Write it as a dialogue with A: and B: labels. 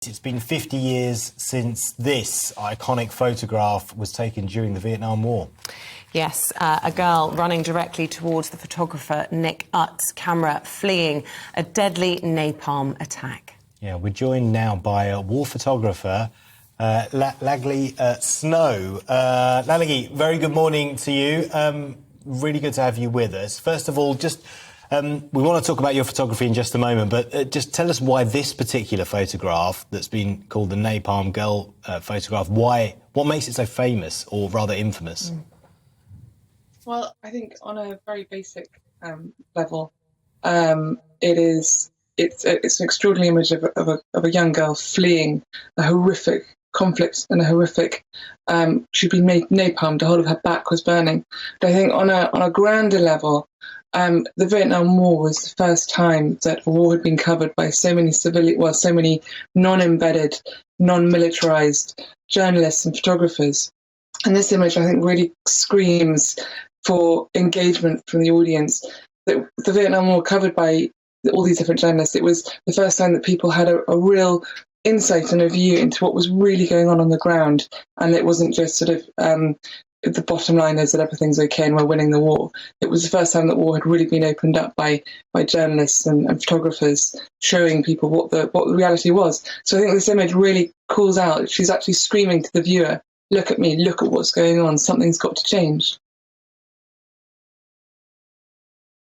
A: It's been 50 years since this iconic photograph was taken during the Vietnam War.
B: Yes, a girl running directly towards the photographer Nick Utt's camera, fleeing a deadly napalm attack.
A: Yeah, we're joined now by a war photographer, Lalage Snow. Lalage, very good morning to you. Really good to have you with us. First of all, just we want to talk about your photography in just a moment, but just tell us why this particular photograph that's been called the Napalm Girl photograph, what makes it so famous, or rather infamous?
C: Well, I think on a very basic level, it's an extraordinary image of a young girl fleeing a horrific conflict and a horrific. She'd been made napalmed. The whole of her back was burning. But I think on a grander level, the Vietnam War was the first time that a war had been covered by so many so many non-embedded, non-militarized journalists and photographers. And this image, I think, really screams for engagement from the audience. That the Vietnam War covered by all these different journalists, it was the first time that people had a real insight and a view into what was really going on the ground. And it wasn't just sort of the bottom line is that everything's okay and we're winning the war. It was the first time that war had really been opened up by journalists and photographers, showing people what the reality was. So I think this image really calls out. She's actually screaming to the viewer, look at me, look at what's going on, something's got to change.